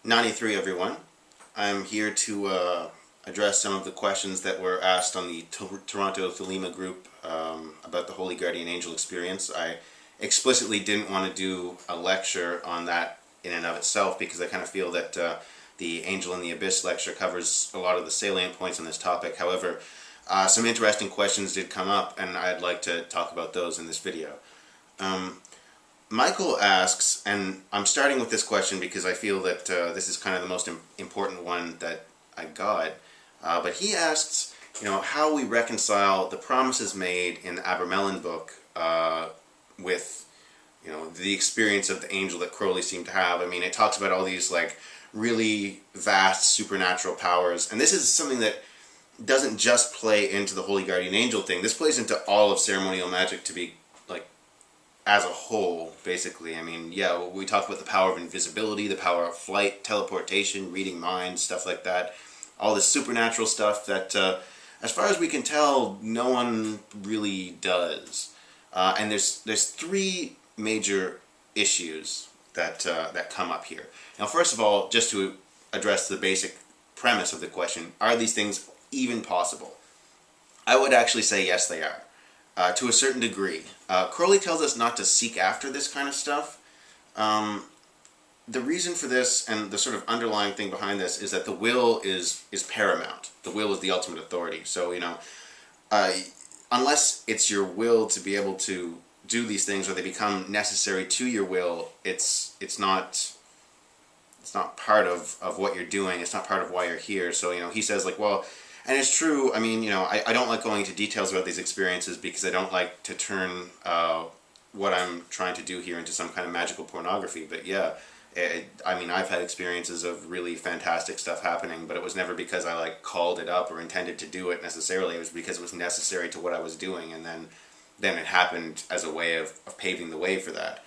93, everyone. I'm here to address some of the questions that were asked on the Toronto Thelema group about the Holy Guardian Angel experience. I explicitly didn't want to do a lecture on that in and of itself because I kind of feel that the Angel in the Abyss lecture covers a lot of the salient points on this topic. However, some interesting questions did come up, and I'd like to talk about those in this video. Michael asks, and I'm starting with this question because I feel that this is kind of the most important one that I got, but he asks, how we reconcile the promises made in the Abramelin book with, the experience of the angel that Crowley seemed to have. I mean, it talks about all these, really vast supernatural powers, and this is something that doesn't just play into the Holy Guardian Angel thing. This plays into all of ceremonial magic to be as a whole, basically. I mean, yeah, we talk about the power of invisibility, the power of flight, teleportation, reading minds, stuff like that. All this supernatural stuff that, as far as we can tell, no one really does. And there's three major issues that come up here. Now, first of all, just to address the basic premise of the question, are these things even possible? I would actually say yes, they are. To a certain degree. Crowley tells us not to seek after this kind of stuff. The reason for this, and the sort of underlying thing behind this, is that the will is paramount. The will is the ultimate authority. So, unless it's your will to be able to do these things, or they become necessary to your will, it's not part of what you're doing. It's not part of why you're here. So, he says, well, and it's true. I mean, I don't like going into details about these experiences because I don't like to turn what I'm trying to do here into some kind of magical pornography. But yeah, I mean, I've had experiences of really fantastic stuff happening, but it was never because I called it up or intended to do it necessarily. It was because it was necessary to what I was doing, and then it happened as a way of paving the way for that.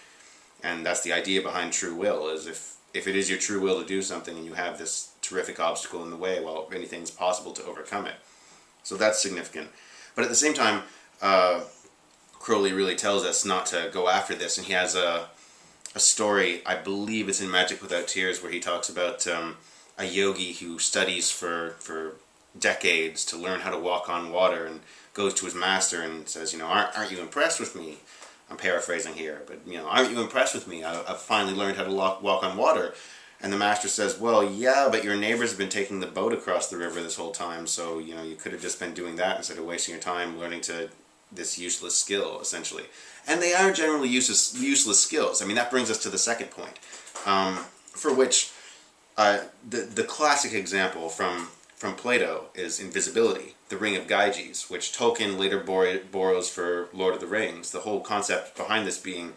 And that's the idea behind true will, is if it is your true will to do something and you have this terrific obstacle in the way, well, anything's possible to overcome it. So that's significant. But at the same time, Crowley really tells us not to go after this, and he has a story, I believe it's in Magic Without Tears, where he talks about a yogi who studies for decades to learn how to walk on water, and goes to his master and says, aren't you impressed with me? I'm paraphrasing here, but, aren't you impressed with me? I've finally learned how to walk on water. And the master says, well, yeah, but your neighbors have been taking the boat across the river this whole time, so, you could have just been doing that instead of wasting your time learning this useless skill, essentially. And they are generally useless skills. I mean, that brings us to the second point, for which the classic example from Plato is invisibility, the Ring of Gyges, which Tolkien later borrows for Lord of the Rings. The whole concept behind this being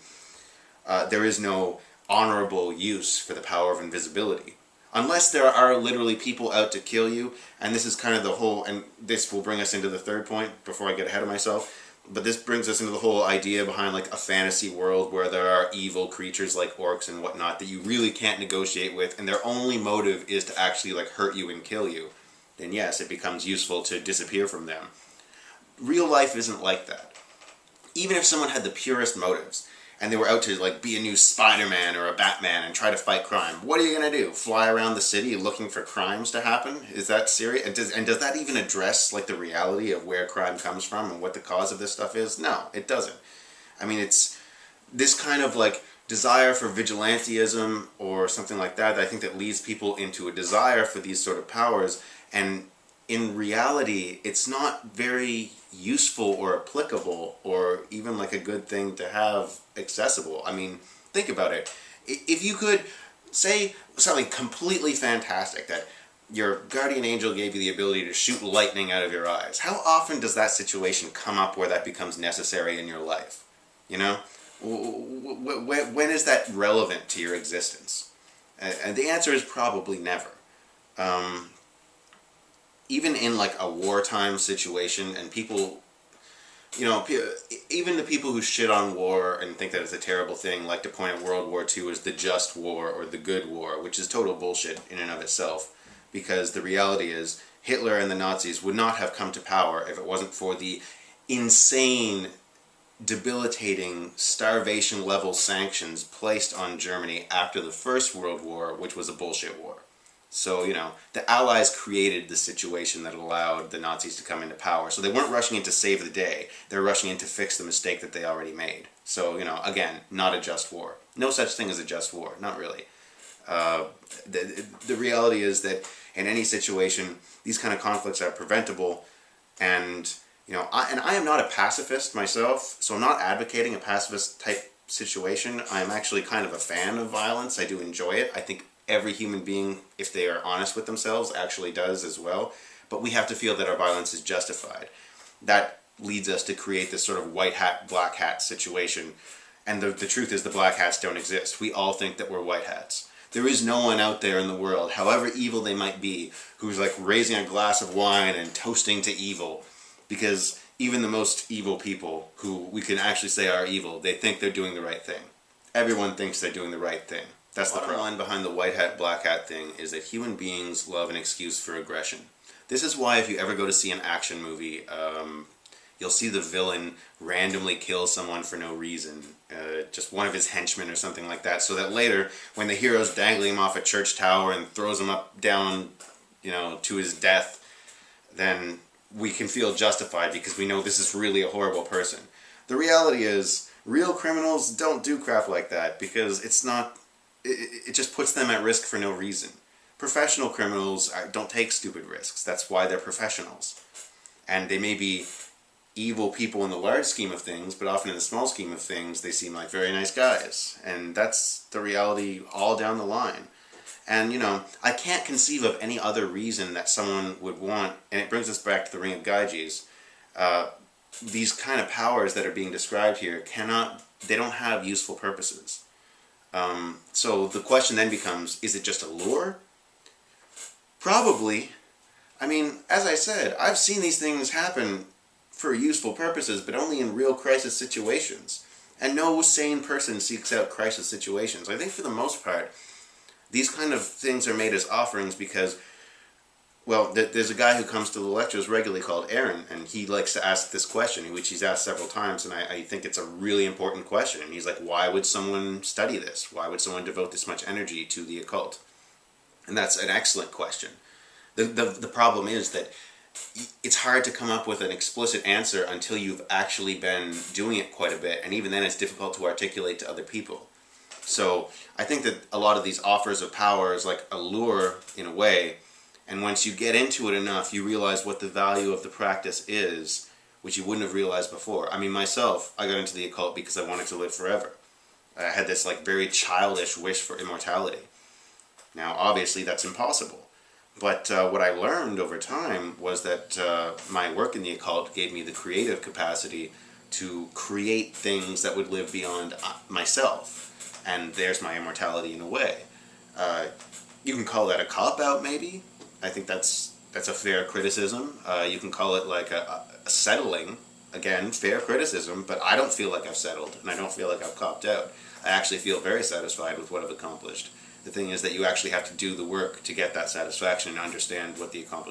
there is no honorable use for the power of invisibility. Unless there are literally people out to kill you, and this is kind of the whole, and this will bring us into the third point before I get ahead of myself, but this brings us into the whole idea behind a fantasy world where there are evil creatures like orcs and whatnot that you really can't negotiate with, and their only motive is to actually hurt you and kill you. Then yes, it becomes useful to disappear from them. Real life isn't like that. Even if someone had the purest motives, and they were out to be a new Spider-Man or a Batman and try to fight crime, what are you going to do? Fly around the city looking for crimes to happen? Is that serious? And does that even address the reality of where crime comes from and what the cause of this stuff is? No, it doesn't. I mean, it's this kind of desire for vigilantism or something like that I think that leads people into a desire for these sort of powers, and in reality, it's not very useful or applicable or even a good thing to have accessible. I mean, think about it. If you could say something completely fantastic, that your guardian angel gave you the ability to shoot lightning out of your eyes, how often does that situation come up where that becomes necessary in your life? When is that relevant to your existence? And the answer is probably never. Even in a wartime situation, and people, even the people who shit on war and think that it's a terrible thing like to point at World War II as the just war or the good war, which is total bullshit in and of itself, because the reality is Hitler and the Nazis would not have come to power if it wasn't for the insane debilitating starvation level sanctions placed on Germany after the First World War, which was a bullshit war. So, the Allies created the situation that allowed the Nazis to come into power. So they weren't rushing in to save the day. They were rushing in to fix the mistake that they already made. So, again, not a just war. No such thing as a just war. Not really. The reality is that in any situation, these kind of conflicts are preventable. And, I am not a pacifist myself, so I'm not advocating a pacifist type situation. I'm actually kind of a fan of violence. I do enjoy it. I think every human being, if they are honest with themselves, actually does as well. But we have to feel that our violence is justified. That leads us to create this sort of white hat, black hat situation. And the truth is the black hats don't exist. We all think that we're white hats. There is no one out there in the world, however evil they might be, who's like raising a glass of wine and toasting to evil. Because even the most evil people, who we can actually say are evil, they think they're doing the right thing. Everyone thinks they're doing the right thing. That's the problem. Line behind the white hat, black hat thing is that human beings love an excuse for aggression. This is why if you ever go to see an action movie, you'll see the villain randomly kill someone for no reason. Just one of his henchmen or something like that. So that later, when the hero's dangling him off a church tower and throws him down, to his death, then we can feel justified because we know this is really a horrible person. The reality is, real criminals don't do crap like that because it just puts them at risk for no reason. Professional criminals don't take stupid risks. That's why they're professionals. And they may be evil people in the large scheme of things, but often in the small scheme of things, they seem like very nice guys. And that's the reality all down the line. And, I can't conceive of any other reason that someone would want, and it brings us back to the Ring of Gyges, these kind of powers that are being described here they don't have useful purposes. So the question then becomes, is it just a lure? Probably. I mean, as I said, I've seen these things happen for useful purposes, but only in real crisis situations. And no sane person seeks out crisis situations. I think for the most part, these kind of things are made as offerings because, well, there's a guy who comes to the lectures regularly called Aaron, and he likes to ask this question, which he's asked several times, and I think it's a really important question. And he's like, why would someone study this? Why would someone devote this much energy to the occult? And that's an excellent question. The problem is that it's hard to come up with an explicit answer until you've actually been doing it quite a bit, and even then it's difficult to articulate to other people. So I think that a lot of these offers of power is like a lure in a way, and once you get into it enough, you realize what the value of the practice is, which you wouldn't have realized before. I mean, myself, I got into the occult because I wanted to live forever. I had this like very childish wish for immortality. Now, obviously, that's impossible. But what I learned over time was that my work in the occult gave me the creative capacity to create things that would live beyond myself. And there's my immortality in a way. You can call that a cop-out, maybe. I think that's a fair criticism. You can call it like a settling. Again, fair criticism, but I don't feel like I've settled, and I don't feel like I've copped out. I actually feel very satisfied with what I've accomplished. The thing is that you actually have to do the work to get that satisfaction and understand what the accomplishment